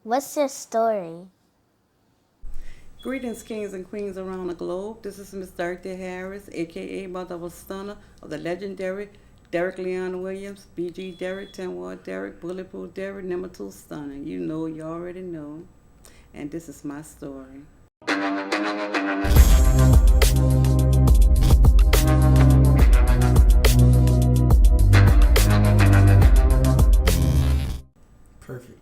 What's your story? Greetings, kings and queens around the globe. This is Miss Dorothy Harris, aka Mother of a Stunner of the legendary Derrick Leon Williams, BG Derrick, Tenward Derrick, Bulletproof Derrick, number two Stunner. You already know. And this is my story. Perfect.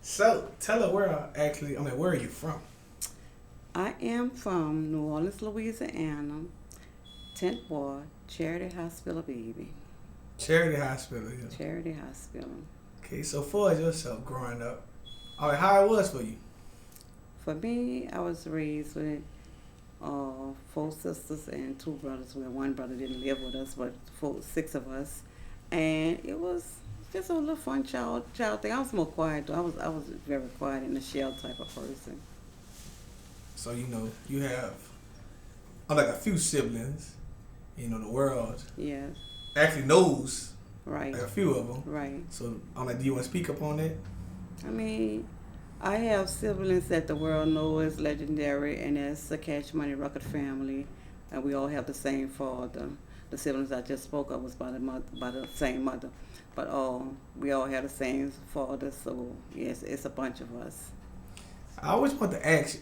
So, tell her where are you from? I am from New Orleans, Louisiana, 10th Ward, Charity Hospital, baby. Charity Hospital. Yeah. Charity Hospital. Okay, so far as yourself growing up, how it was for you? For me, I was raised with four sisters and two brothers. Well, one brother didn't live with us, but six of us, and it was just a little fun child thing. I was more quiet though. I was very quiet and a shell type of person. So you have like a few siblings. The world Yes, actually knows right, like a few of them. right. So I'm like, do you want to speak up on that? I mean, I have siblings that the world knows legendary, and that's the Cash Money Record family, and we all have the same father. The siblings I just spoke of was by the same mother, but we all have the same father. So yes, it's a bunch of us. I always want to ask you,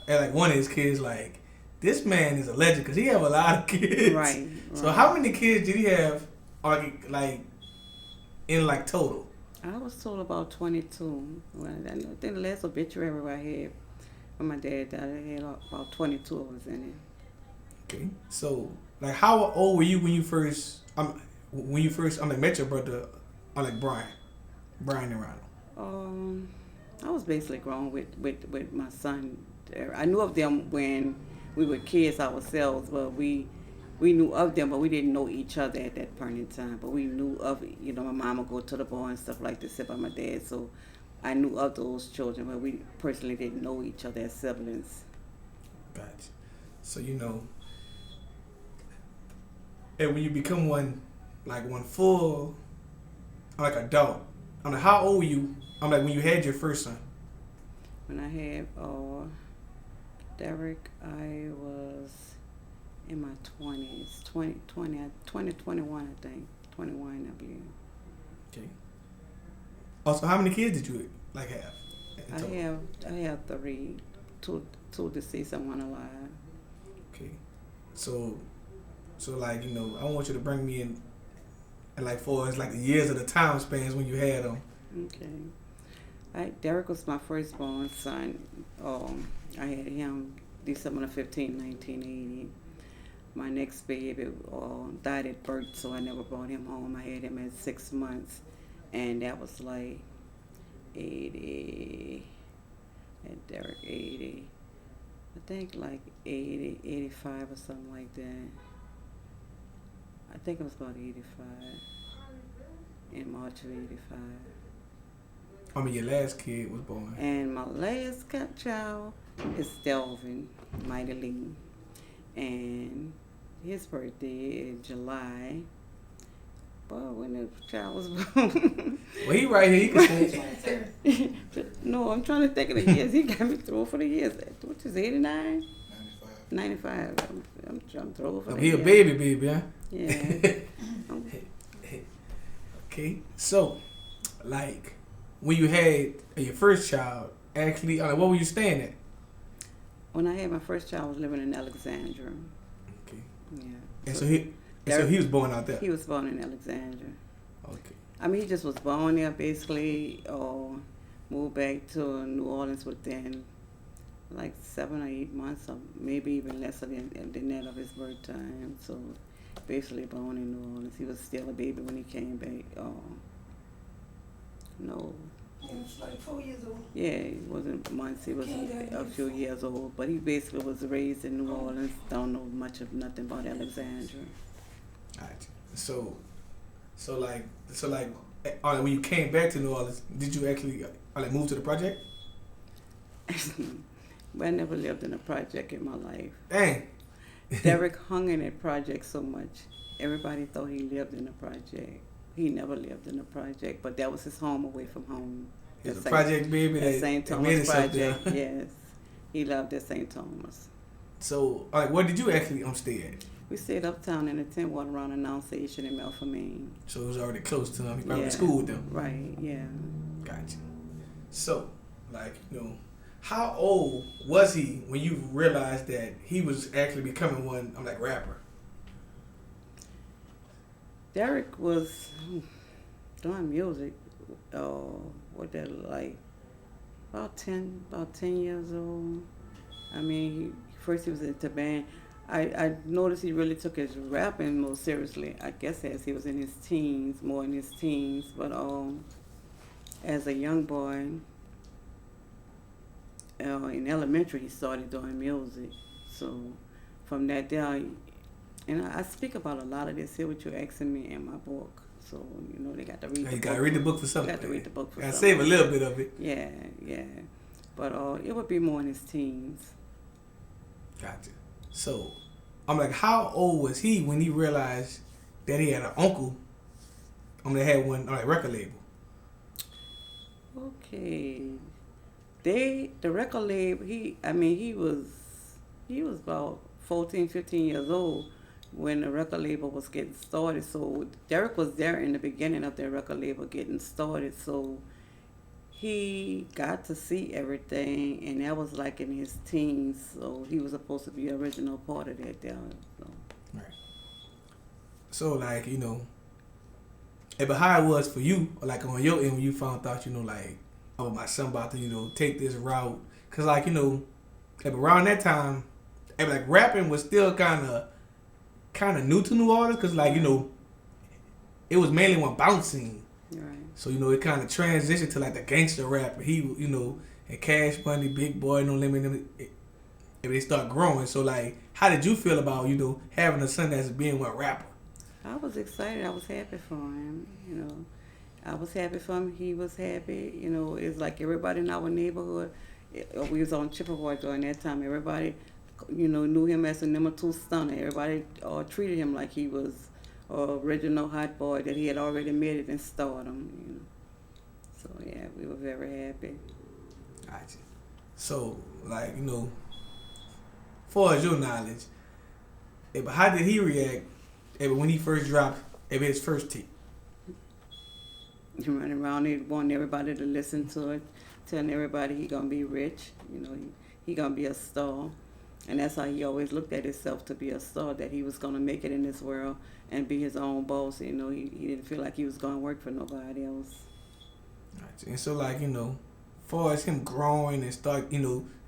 and like one of his kids, like this man is a legend because he have a lot of kids. Right, So right. how many kids did he have? Like in like total? I was told about 22. Well, I think the last obituary I had when my dad died, I had about 22 of us in Okay. So, like, how old were you when you first met your brother, like Brian and Ronald? it. I was basically grown with my son. I knew of them when we were kids ourselves, but we knew of them, but we didn't know each other at that point in time. But we knew of, my mom would go to the bar and stuff like this, sit by my dad. So I knew of those children, but we personally didn't know each other as siblings. Gotcha. So and when you become one full, like adult, I'm like, how old were you? I'm like when you had your first son. When I had Derrick, I was in my 20s, 21, I think. 21, I believe. Okay. Also, how many kids did you like have? In I total? have I have three, two deceased and one alive. Okay. So, like I want you to bring me in, and like for as like the years of the time spans when you had them. Okay. Derrick was my firstborn son. I had him December 15, 1980. My next baby died at birth, so I never brought him home. I had him at 6 months, and that was like 80, and Derrick 80. I think like 80, 85 or something like that. I think it was about 85, in March of 85. I mean, your last kid was born. And my last child is Delvin Mighty Lee. And his birthday is July. But when the child was born. Well, he right here. He can say. No, I'm trying to think of the years. He got me through for the years. Which is 89? 95. I'm through for the He a years. baby, huh? Yeah. Okay, so like when you had your first child, actually, what were you staying at? When I had my first child, I was living in Alexandria. Okay, Yeah. and so he was born out there. He was born in Alexandria. Okay, I mean, he just was born there, basically, or moved back to New Orleans within like 7 or 8 months, or maybe even less than that of his birth time. So, basically, born in New Orleans. He was still a baby when he came back. No, He was like 4 years old. yeah, he wasn't months. He was Came down a here few years old, but he basically was raised in New Orleans. Don't know much of nothing about Alexandria. gotcha. So when you came back to New Orleans, did you actually like move to the project? But I never lived in a project in my life. Dang. Derrick hung in that project so much. Everybody thought he lived in a project. He never lived in a project, but that was his home away from home. He's a St. project baby At that St. made Thomas himself there. Project, yes. He loved at St. Thomas. So, like, where did you actually stay at? We stayed uptown in the 10 water around Annunciation in Melford, Maine. So it was already close to him. He probably went to school with them. Right, yeah. Gotcha. So, like, how old was he when you realized that he was actually becoming one, rapper? Derrick was doing music, what that like, about 10 years old. I mean, first he was into band. I noticed he really took his rapping more seriously, I guess, as he was in his teens, but as a young boy, in elementary, he started doing music. So from that day, and I speak about a lot of this here, what you're asking me in my book. So, they got to read the book. You got to read the book for something. Got to read the book for something. something. Save a little bit of it. Yeah. But it would be more in his teens. Gotcha. So, how old was he when he realized that he had an uncle that had one record label? Okay. The record label, he was about 14, 15 years old when the record label was getting started. So Derrick was there in the beginning of the record label getting started. So he got to see everything, and that was like in his teens. So he was supposed to be an original part of that there. So. Right. So but how it was for you, like on your end when you found out, oh, my son about to, take this route. Cause around that time, rapping was still kind of new to New Orleans. Cause it was mainly one bounce scene. Right. So it kind of transitioned to the gangster rap. He and Cash Money, Big Boy, No Limit. And they start growing. So how did you feel about having a son that's being one rapper? I was excited. I was happy for him. I was happy for him. He was happy. It's like everybody in our neighborhood. We was on Chippewa during that time. Everybody, knew him as a number 2 stunner. Everybody treated him like he was original hot boy, that he had already made it in stardom. So yeah, we were very happy. Gotcha. So far as your knowledge, how did he react when he first dropped his first tape? He running around, he wanting everybody to listen to it, telling everybody he gonna be rich, he gonna be a star. And that's how he always looked at himself, to be a star, that he was gonna make it in this world and be his own boss. He didn't feel like he was gonna work for nobody else. Gotcha. And so far as him growing and start,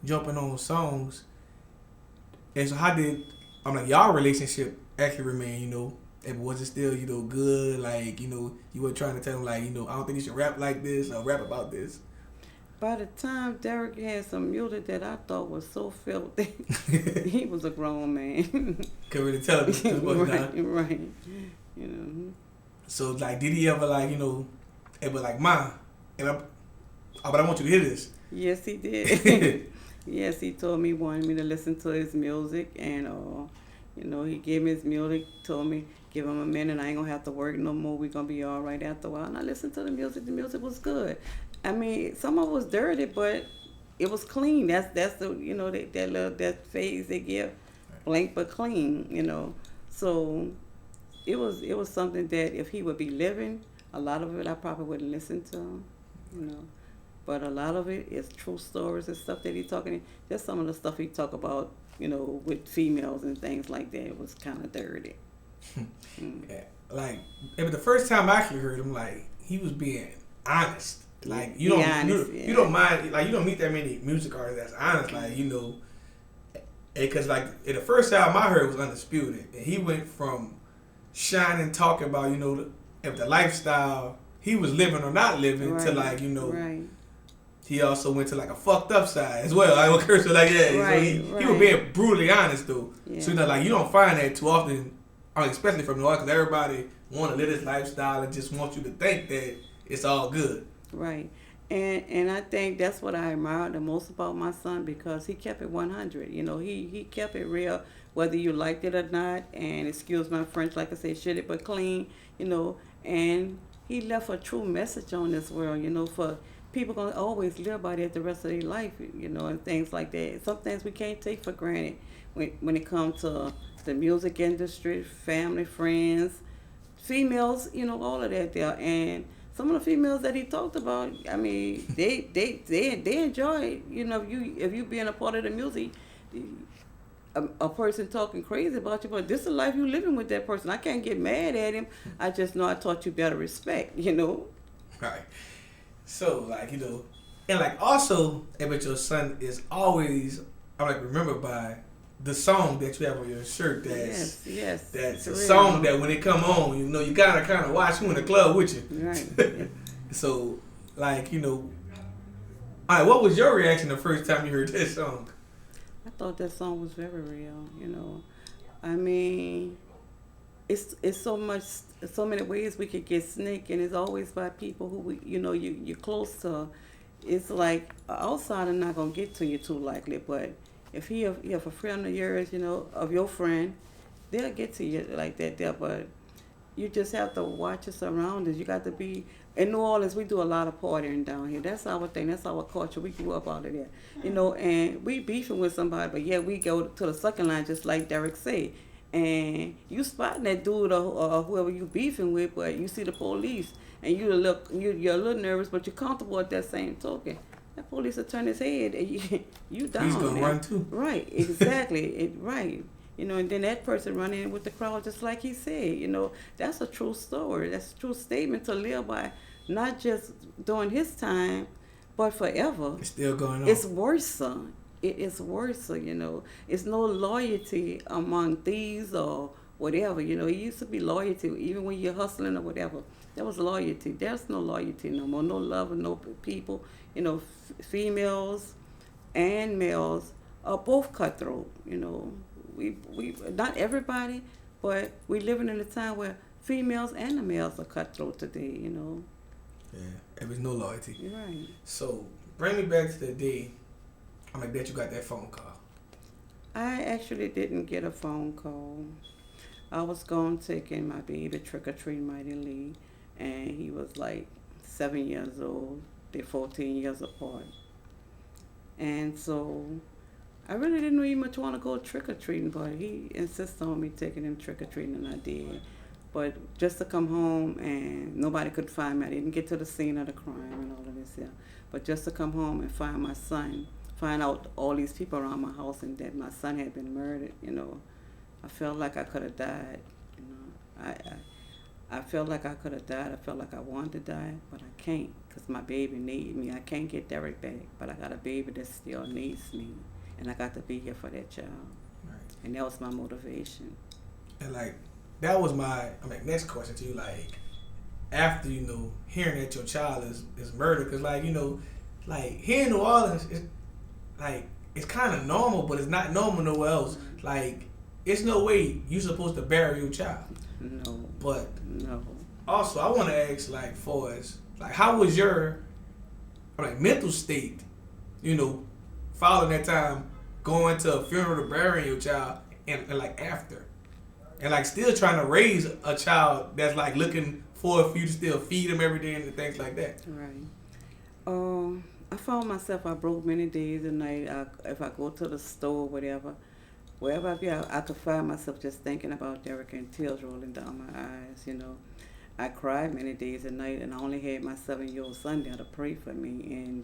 jumping on songs, and so how did y'all relationship actually remain, and was it still, good? You were trying to tell him, I don't think you should rap like this or rap about this. By the time Derrick had some music that I thought was so filthy, he was a grown man. Couldn't really tell him too much now. Right. So, did he ever, ever Ma, but I want you to hear this. Yes, he did. Yes, he told me, wanted me to listen to his music, and he gave me his music, told me, give him a minute, I ain't gonna have to work no more, we gonna be all right after a while. And I listened to the music was good. I mean, some of it was dirty, but it was clean. That's the that phase they give, blank but clean, So it was something that if he would be living, a lot of it I probably wouldn't listen to, But a lot of it is true stories and stuff that he talking. Just some of the stuff he talk about, with females and things like that. It was kind of dirty. Yeah. But the first time I actually heard him, he was being honest. You don't mind, you don't meet that many music artists that's honest, because the first album I heard was Undisputed, and he went from shining, talking about the lifestyle he was living or not living, right, to right. He also went to a fucked up side as well. I would curse it like that. Right, so he was being brutally honest though. Yeah. So you don't find that too often, especially from New York, because everybody want to live this lifestyle and just want you to think that it's all good. Right. And I think that's what I admire the most about my son, because he kept it 100. He kept it real, whether you liked it or not. And excuse my French, like I say, shitty but clean, and he left a true message on this world, for people gonna always live by that the rest of their life, and things like that. Some things we can't take for granted when it comes to the music industry, family, friends, females, all of that there. And some of the females that he talked about, I mean, they enjoy it. If you being a part of the music, a person talking crazy about you, but this is the life you living with that person. I can't get mad at him. I just know I taught you better respect. Right. So, and also, but your son is always, remembered by the song that you have on your shirt. That's a song that when it come on, you kind of watch who in the club with you. Right. So, all right, what was your reaction the first time you heard that song? I thought that song was very real. I mean, it's so many ways we could get snake, and it's always by people who you're close to. It's like an outsider not gonna get to you too likely, but if he have a friend of yours, of your friend, they'll get to you like that there. But you just have to watch your surroundings. You got to be in New Orleans. We do a lot of partying down here. That's our thing. That's our culture. We grew up out of there, And we beefing with somebody, but yeah, we go to the second line just like Derrick said. And you spotting that dude or whoever you beefing with, but you see the police and you're a little nervous, but you're comfortable at that same token. That police will turn his head and you down. He's gonna run too. Right, exactly. Right. And then that person run in with the crowd just like he said. That's a true story. That's a true statement to live by, not just during his time, but forever. It's still going on. It's worse. It is worse, It's no loyalty among thieves or whatever, It used to be loyalty, even when you're hustling or whatever. There was loyalty. There's no loyalty no more. No love of no people. Females and males are both cutthroat. We not everybody, but we living in a time where females and the males are cutthroat today. Yeah, there was no loyalty. You're right. So bring me back to the day. That you got that phone call. I actually didn't get a phone call. I was going taking my baby trick-or-treating Mighty Lee, and he was like 7 years old. They're 14 years apart. And so I really didn't really much want to go trick-or-treating, but he insisted on me taking him trick-or-treating, and I did. But just to come home and nobody could find me. I didn't get to the scene of the crime and all of this, yeah. But just to come home and find my son, find out all these people around my house and that my son had been murdered, I felt like I could have died. I felt like I could have died. I felt like I wanted to die, but I can't because my baby needs me. I can't get Derrick back, but I got a baby that still needs me, and I got to be here for that child. Right. And that was my motivation. And that was my next question to you. After hearing that your child is murdered, because here in New Orleans, it's kind of normal, but it's not normal nowhere else. It's no way you're supposed to bury your child. No. But no. Also, I want to ask, for us, how was your mental state, following that time, going to a funeral to bury your child, and after, and still trying to raise a child that's looking for you to still feed him every day and things like that. Right. I found myself, I broke many days and night. If I go to the store or whatever, wherever I be, I could find myself just thinking about Derrick and tears rolling down my eyes, I cried many days and night, and I only had my 7-year-old son there to pray for me.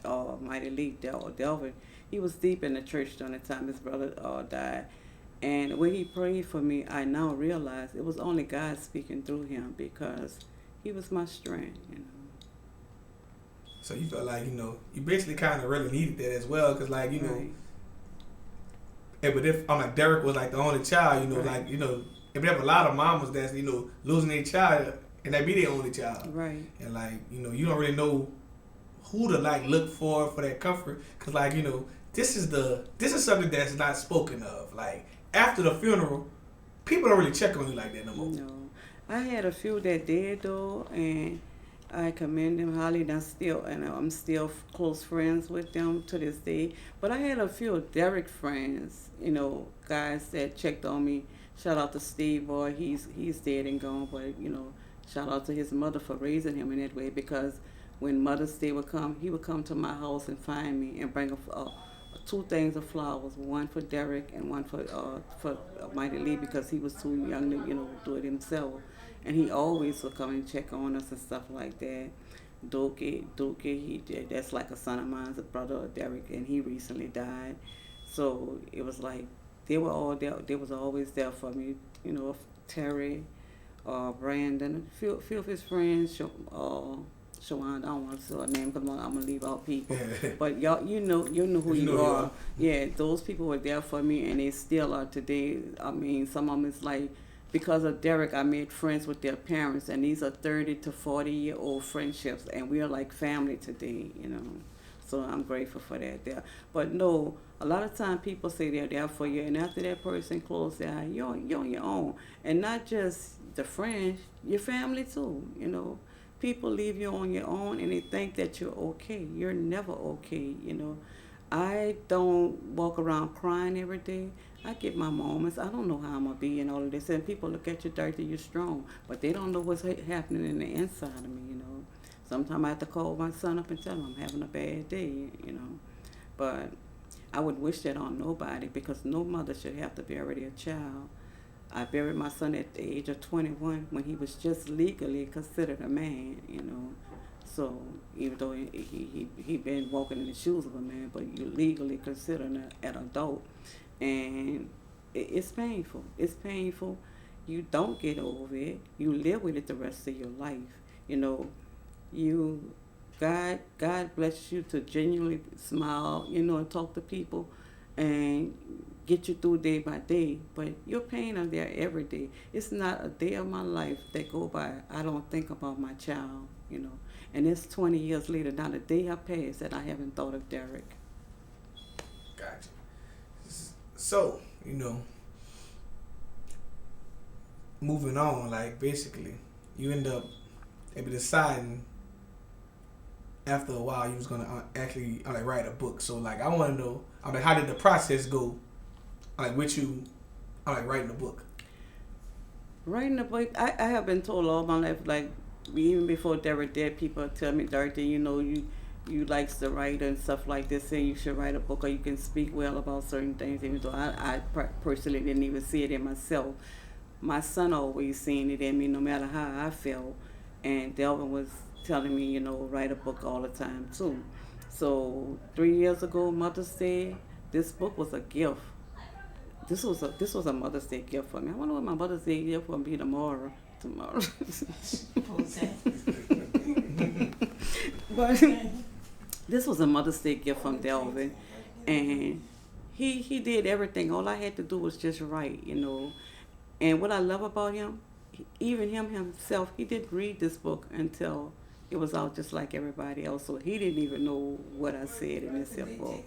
And Mighty Lee, Delvin, he was deep in the church during the time his brother died. And when he prayed for me, I now realize it was only God speaking through him because he was my strength, So you felt you basically kind of really needed that as well, because right. Yeah, but if Derrick was the only child, right. if we have a lot of mamas that's losing their child and that be their only child, right? And you don't really know who to look for that comfort, because this is something that's not spoken of. After the funeral, people don't really check on you like that no more. No, I had a few that did though, and I commend them highly, and I'm still close friends with them to this day. But I had a few Derrick friends, guys that checked on me. Shout out to Steve, boy, he's dead and gone, but shout out to his mother for raising him in that way, because when Mother's Day would come, he would come to my house and find me and bring two things of flowers, one for Derrick and one for Mighty Lee because he was too young to do it himself, and he always would come and check on us and stuff like that. Dookie, he did. That's like a son of mine's, a brother of Derrick, and he recently died. So it was like they were all there. They was always there for me. Terry, Brandon, a few of his friends. Shawan, I don't want to say her name because I'm gonna leave out people. But y'all, you know who you are. Yeah, those people were there for me, and they still are today. I mean, some of them is like. Because of Derrick, I made friends with their parents, and these are 30 to 40-year-old friendships, and we are like family today, So I'm grateful for that there. But no, a lot of time people say they're there for you, and after that person closes their eye, you're on your own. And not just the friends, your family too, People leave you on your own, and they think that you're okay. You're never okay, I don't walk around crying every day. I get my moments. I don't know how I'm going to be and all of this. And people look at you dirty, you're strong. But they don't know what's happening in the inside of me, Sometimes I have to call my son up and tell him I'm having a bad day, But I would wish that on nobody because no mother should have to bury their child. I buried my son at the age of 21 when he was just legally considered a man, So even though he been walking in the shoes of a man, but you legally consider an adult. And it's painful. It's painful. You don't get over it. You live with it the rest of your life. God bless you to genuinely smile, and talk to people and get you through day by day. But your pain are there every day. It's not a day of my life that go by I don't think about my child, And it's 20 years later, not a day I passed that I haven't thought of Derrick. Gotcha. So, moving on, like basically, you end up maybe deciding after a while you was gonna actually write a book. So, like, I want to know, how did the process go, with you, writing the book? Writing a book, I have been told all my life, like even before Derrick dead, people tell me, Dorothy, you likes to write and stuff like this, and you should write a book or you can speak well about certain things, even though I personally didn't even see it in myself. My son always seen it in me no matter how I felt, and Delvin was telling me, write a book all the time too. So 3 years ago, Mother's Day, this book was a gift. This was a Mother's Day gift for me. I wonder what my Mother's Day gift will be tomorrow. But this was a Mother's Day gift from Delvin, and he did everything. All I had to do was just write, And what I love about him, even him himself, he didn't read this book until it was out just like everybody else. So he didn't even know what I said in this book.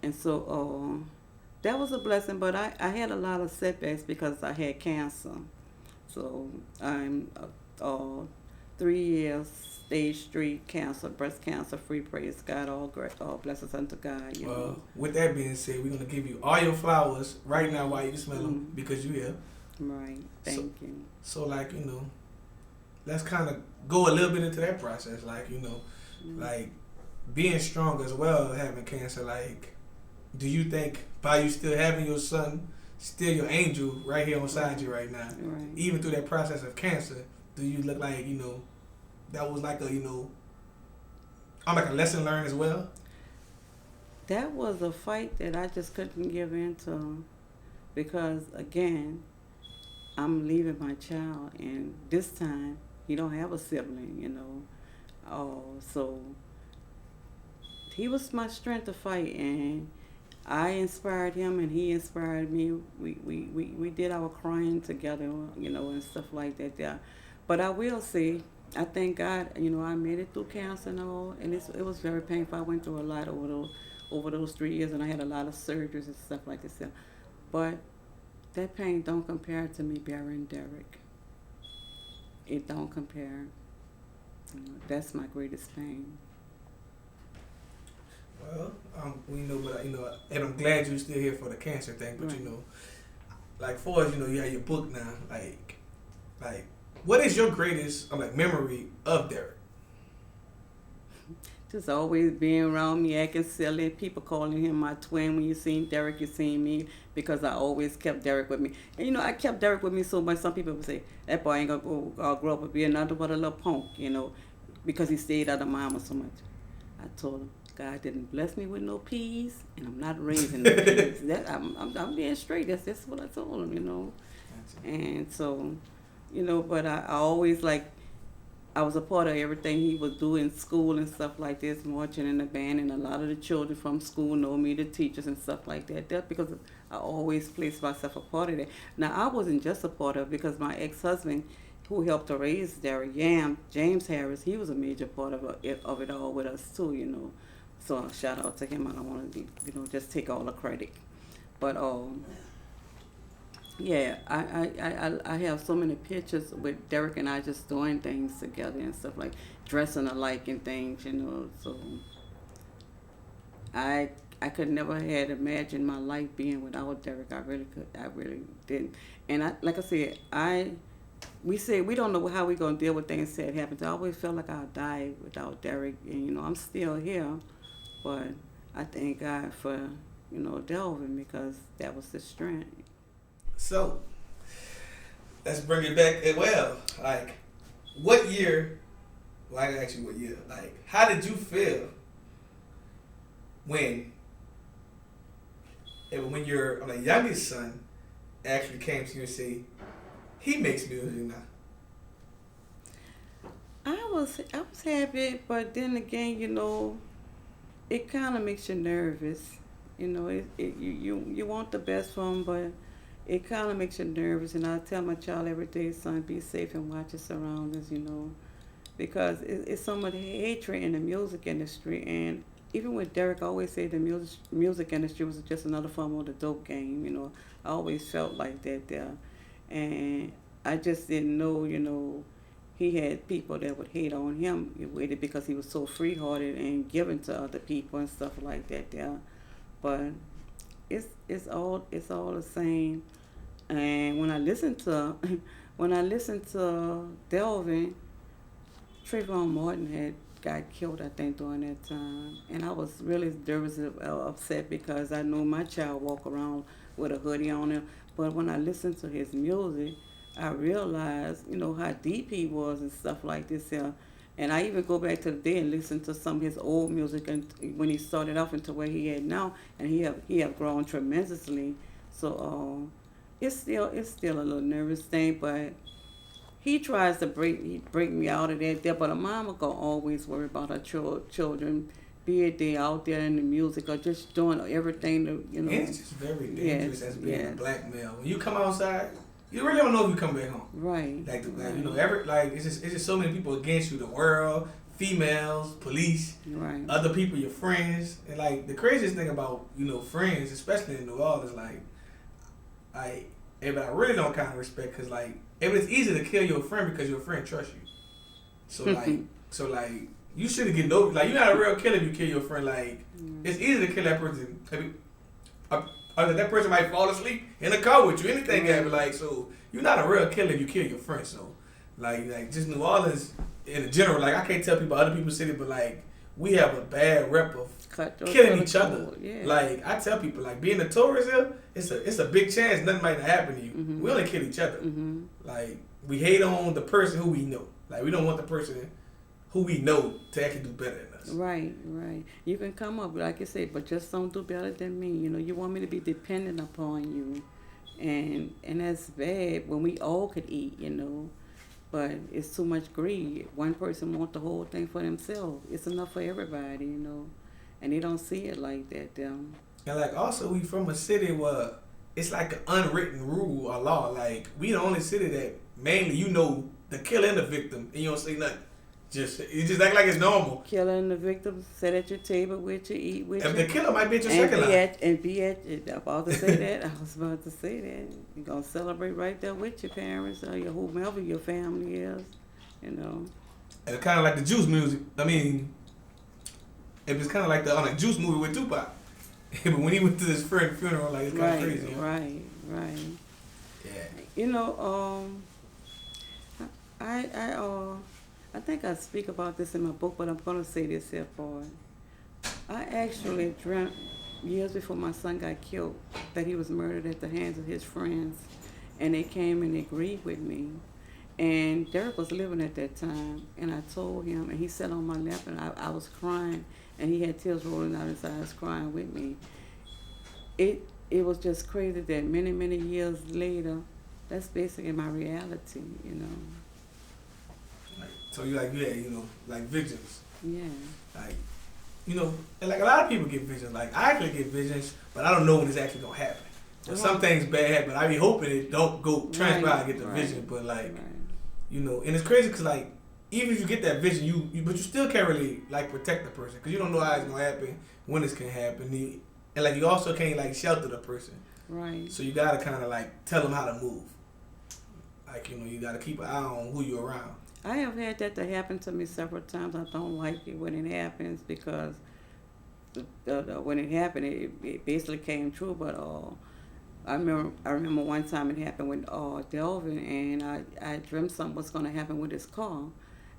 And so that was a blessing, but I had a lot of setbacks because I had cancer. So I'm 3 years, stage 3 cancer, breast cancer free, praise God, all blessings unto God. With that being said, we're going to give you all your flowers right now while you smell them because you're here. Right, thank you. So, let's kind of go a little bit into that process, like being strong as well, having cancer, do you think by you still having your son, still your angel right here on side you right now, even through that process of cancer, do you look like, that was like a, like a lesson learned as well? That was a fight that I just couldn't give in to because, again, I'm leaving my child, and this time he don't have a sibling, so he was my strength to fight, and I inspired him and he inspired me. We did our crying together, and stuff like that there. But I will say, I thank God, I made it through cancer and all, and it was very painful. I went through a lot over those 3 years, and I had a lot of surgeries and stuff like this. But that pain don't compare to me burying Derrick. It don't compare. That's my greatest pain. Well, and I'm glad you're still here for the cancer thing. But for us, you have your book now. What is your greatest memory of Derrick? Just always being around me, acting silly. People calling him my twin. When you seen Derrick, you seen me, because I always kept Derrick with me. And I kept Derrick with me so much. Some people would say that boy ain't gonna grow up and be another but a little punk, because he stayed out of mama so much. I told him God didn't bless me with no peas, and I'm not raising no peas. That I'm being straight. That's what I told him. And so, but I always I was a part of everything he was doing in school and stuff like this, marching in the band, and a lot of the children from school know me, the teachers and stuff like that. That's because I always placed myself a part of that. Now, I wasn't just a part of it, because my ex-husband, who helped to raise Derrick, James Harris, he was a major part of it all with us too. So shout out to him. I don't want to, just take all the credit. But yeah, I have so many pictures with Derrick and I just doing things together and stuff, like dressing alike and things, So I could never had imagined my life being without Derrick. I really didn't. And like I said, we say we don't know how we're gonna deal with things that happen. I always felt like I'll die without Derrick, and I'm still here, but I thank God for Delvin, because that was the strength. So, let's bring it back. What year? Well, I can ask you what year. How did you feel when your youngest son actually came to you and said he makes music now? I was happy, but then again, it kind of makes you nervous. You want the best for him, but it kind of makes you nervous. And I tell my child every day, son, be safe and watch your surroundings, because it's so much hatred in the music industry. And even with Derrick, I always say the music industry was just another form of the dope game. I always felt like that there. And I just didn't know, he had people that would hate on him with it, because he was so free-hearted and giving to other people and stuff like that there. But it's all the same. And when I listen to Delvin, Trayvon Martin had got killed, I think, during that time, and I was really nervous, upset, because I know my child walk around with a hoodie on him. But when I listened to his music, I realized, how deep he was and stuff like this here. And I even go back to the day and listen to some of his old music, and when he started off into where he had now, and he have grown tremendously. So it's still a little nervous thing, but he tries to break me out of that there. But a mama gonna always worry about her children, be it they out there in the music or just doing everything to And it's just very dangerous as being a black male. When you come outside, you really don't know if you come back home. Right. It's just so many people against you. The world, females, police, right, other people, your friends, and the craziest thing about friends, especially in New Orleans, everybody I really don't kind of respect, because it's easy to kill your friend because your friend trusts you. So you shouldn't get no you're not a real killer if you kill your friend. It's easy to kill that person. That person might fall asleep in the car with you. Anything can happen. So you're not a real killer if you kill your friend. So just New Orleans in general. I can't tell people other people's city, but we have a bad rep of killing each other. Yeah. I tell people, being a tourist here, it's a big chance nothing might happen to you. Mm-hmm. We only kill each other. Mm-hmm. We hate on the person who we know. We don't want the person who we know to actually do better than us. Right. You can come up, like you said, but just don't do better than me. You want me to be dependent upon you, and that's bad when we all could eat. But it's too much greed. One person wants the whole thing for themselves. It's enough for everybody, and they don't see it like that. Them. And also we from a city where it's an unwritten rule or law. We the only city that mainly the killer and the victim, and you don't say nothing. You just act like it's normal. Killing the victim, sit at your table with you, eat with you. The killer might be at your second line. And be at, I was about to say that. You're going to celebrate right there with your parents or whomever your family is, And it's kind of like the Juice music. It was kind of like the Juice movie with Tupac. But when he went to his friend's funeral, it's kind of crazy. Right. Yeah. I think I speak about this in my book, but I'm gonna say this here for it. I actually dreamt years before my son got killed that he was murdered at the hands of his friends, and they came and they agreed with me. And Derrick was living at that time, and I told him, and he sat on my lap, and I was crying, and he had tears rolling out his eyes, crying with me. It was just crazy that many years later, that's basically my reality, you know. Like, so you like, yeah, you know, like visions. Yeah. Like, you know, and like a lot of people get visions. Like I actually get visions, but I don't know when it's actually gonna happen. But some things bad happen. I be hoping it don't go transpire and get the vision, but like, you know, and it's crazy because like even if you get that vision, but you still can't really like protect the person because you don't know how it's gonna happen, when it's gonna happen, and like you also can't like shelter the person. Right. So you gotta kind of like tell them how to move. Like, you know, you gotta keep an eye on who you're around. I have had that to happen to me several times. I don't like it when it happens because when it happened, it basically came true. But I remember one time it happened with Delvin, and I dreamt something was going to happen with his car.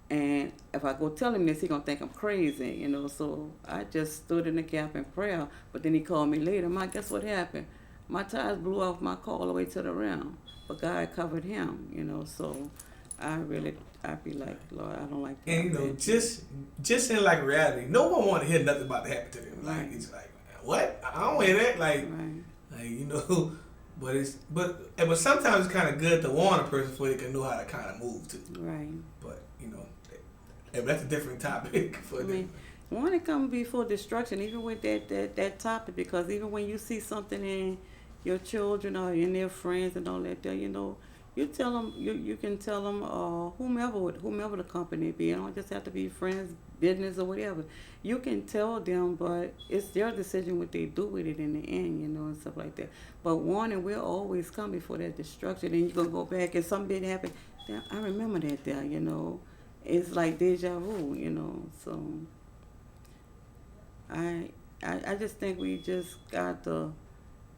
And if I go tell him this, he gonna think I'm crazy, you know. So I just stood in the gap in prayer. But then he called me later. Guess what happened? My tires blew off my car all the way to the rim. But God covered him, you know. So I be like, Lord, I don't like that. And you know, just in like reality, no one want to hear nothing about to happen to them. Like it's like, what? I don't hear that. Like you know. But sometimes it's kind of good to warn a person so they can know how to kind of move too. Right. But you know, that's a different topic for them. Warning comes before destruction, even with that topic, because even when you see something in your children or in their friends and all that, you know, you tell them, you can tell them, whomever the company be. You don't just have to be friends, business, or whatever. You can tell them, but it's their decision what they do with it in the end, you know, and stuff like that. But warning will always come before that destruction, and you're gonna go back and something happen. I remember that there, you know. It's like deja vu, you know. So I just think we just got to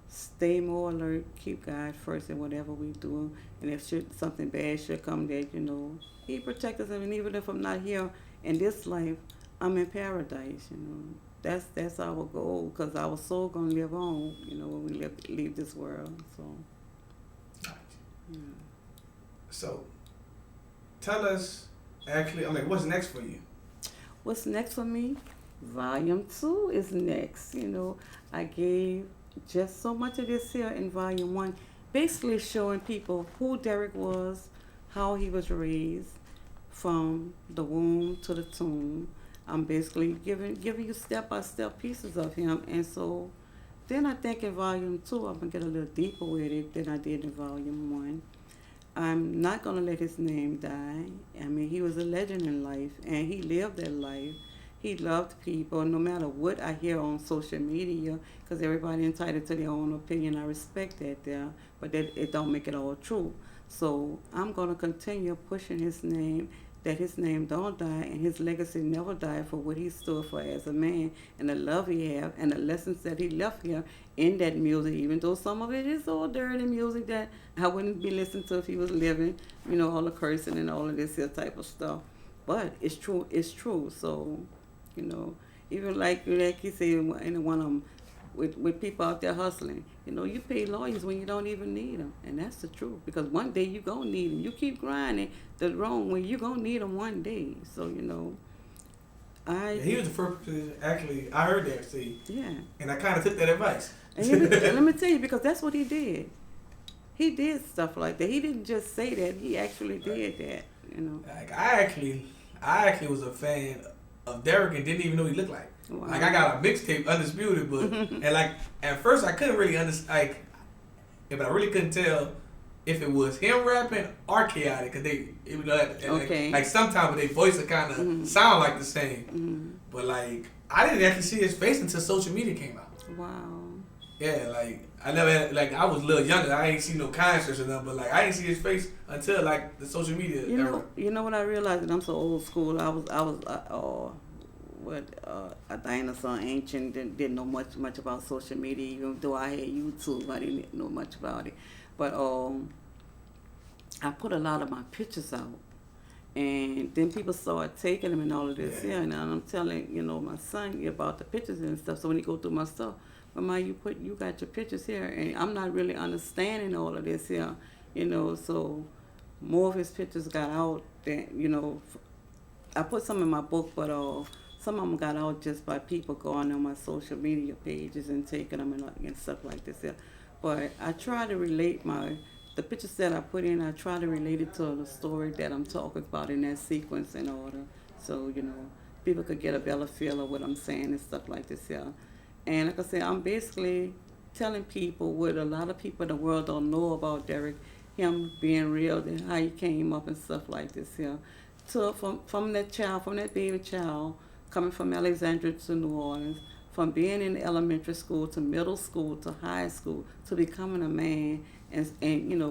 stay more alert, keep God first in whatever we do, and if something bad should come, that, you know, He protect us, and even if I'm not here in this life, I'm in paradise, you know. That's our goal, because our soul gonna live on, you know, when we leave this world. So. Yeah. So, tell us, actually, what's next for you? What's next for me? Volume 2 is next. You know, I gave just so much of this here in Volume 1, basically showing people who Derrick was, how he was raised from the womb to the tomb. I'm basically giving you step-by-step pieces of him. And so then I think in Volume 2, I'm going to get a little deeper with it than I did in Volume 1. I'm not going to let his name die. I mean, he was a legend in life, and he lived that life. He loved people, no matter what I hear on social media, because everybody entitled to their own opinion. I respect that there, but it don't make it all true. So I'm going to continue pushing his name, that his name don't die, and his legacy never die for what he stood for as a man, and the love he have, and the lessons that he left here in that music, even though some of it is all dirty music that I wouldn't be listening to if he was living, you know, all the cursing and all of this here type of stuff. But it's true. So, you know, even like you say in one of them, with people out there hustling, you know, you pay lawyers when you don't even need them, and that's the truth, because one day you gonna need them. You keep grinding the wrong way, you gonna need them one day. So, you know, he was the first person, actually, I heard that, see. Yeah. And I kind of took that advice. And let me tell you, because that's what he did. He did stuff like that. He didn't just say that. He actually did that, you know. Like, I actually was a fan of Derrick and didn't even know he looked like. Wow. Like, I got a mixtape, Undisputed, but, and like, at first I couldn't really understand, but I really couldn't tell if it was him rapping or Chaotic, because like sometimes their voice would kind of sound like the same. Mm-hmm. But like, I didn't actually see his face until social media came out. Wow. Yeah, like, I never had, like, I was a little younger. I ain't seen no concerts or nothing, but like, I didn't see his face until like the social media era. You know what I realized? And I'm so old school. I dinosaur ancient, didn't know much about social media, even though I had YouTube. I didn't know much about it. But I put a lot of my pictures out. And then people started taking them and all of this, yeah. And I'm telling, my son about the pictures and stuff. So when he go through my stuff, Mama, you got your pictures here, and I'm not really understanding all of this here, So more of his pictures got out. Than, I put some in my book, but some of them got out just by people going on my social media pages and taking them and stuff like this here. But I try to relate the pictures that I put in, I try to relate it to the story that I'm talking about in that sequence in order. So, people could get a better feel of what I'm saying and stuff like this here. And like I said, I'm basically telling people what a lot of people in the world don't know about Derrick, him being real and how he came up and stuff like this here. From that baby child, coming from Alexandria to New Orleans, from being in elementary school to middle school to high school to becoming a man and ending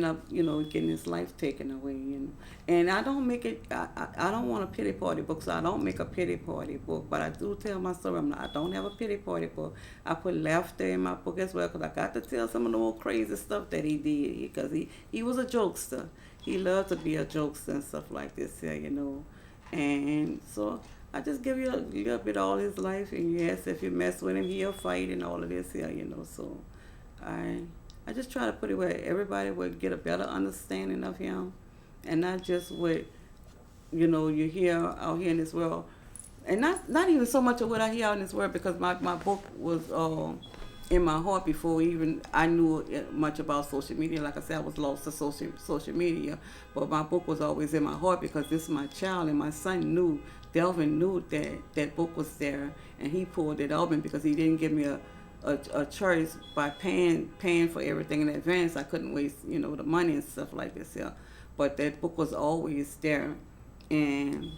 up, getting his life taken away, And I don't make it, I don't want a pity party book, so I don't make a pity party book, but I do tell my story. I don't have a pity party book. I put laughter in my book as well, because I got to tell some of the old crazy stuff that he did, because he was a jokester. He loved to be a jokester and stuff like this here, And so I just give you a little bit of all his life, and yes, if you mess with him, he'll fight and all of this here, So I just try to put it where everybody would get a better understanding of him, and not just what you hear out here in this world, and not even so much of what I hear out in this world, because my book was in my heart before even I knew much about social media. Like I said, I was lost to social media, but my book was always in my heart because this is my child, and my son Delvin knew that book was there, and he pulled it open because he didn't give me a choice by paying for everything in advance. I couldn't waste the money and stuff like this, yeah. But that book was always there, and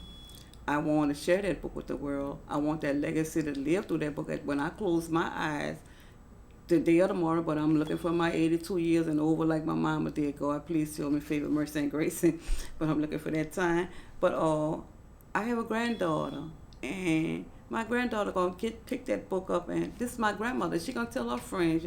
I want to share that book with the world. I want that legacy to live through that book. When I close my eyes, the day of tomorrow, but I'm looking for my 82 years and over like my mama did. God, please show me favor, mercy, and grace. But I'm looking for that time. But I have a granddaughter, and my granddaughter gonna pick that book up, and this is my grandmother. She gonna tell her friends,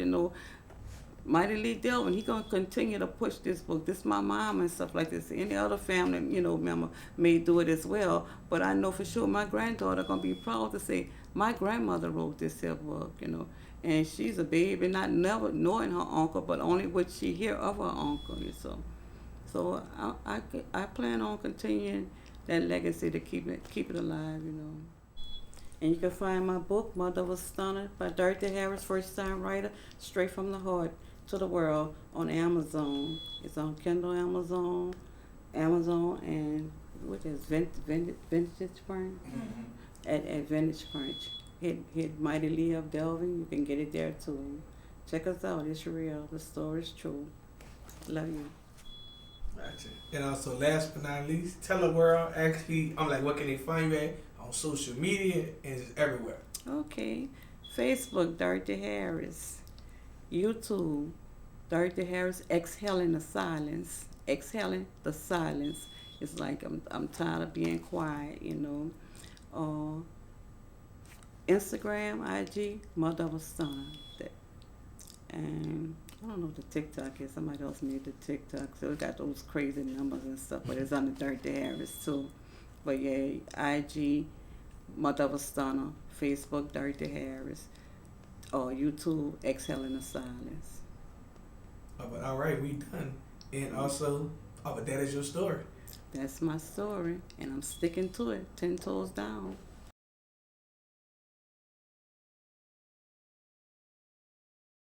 Mighty Lee Delvin, he gonna continue to push this book. This is my mom and stuff like this. Any other family, member may do it as well. But I know for sure my granddaughter gonna be proud to say, my grandmother wrote this here book, And she's a baby, never knowing her uncle, but only what she hear of her uncle. So I plan on continuing that legacy to keep it alive, And you can find my book, Mother Was Stunner, by Dorothy Harris, first-time writer, straight from the heart to the world, on Amazon. It's on Kindle, Amazon, and what is Vintage Print? Mm-hmm. At Vintage Print. Hit Mighty Lee of Delvin. You can get it there too. Check us out. It's real. The story's true. Love you. Gotcha. And also, last but not least, tell the world, actually, what can they find you at on social media and just everywhere? Okay. Facebook, Dorothy Harris. YouTube, Dorothy Harris, Exhaling the Silence. Exhaling the Silence. It's like I'm tired of being quiet, Instagram, IG, Mother Was Stunner. And I don't know what the TikTok is. Somebody else made the TikTok. So it got those crazy numbers and stuff, but it's under Dorothy Harris too. But yeah, IG, Mother Was Stunner. Facebook, Dorothy Harris. Or YouTube, Exhaling the Silence. But all right, we done. And also, but that is your story. That's my story, and I'm sticking to it, 10 toes down.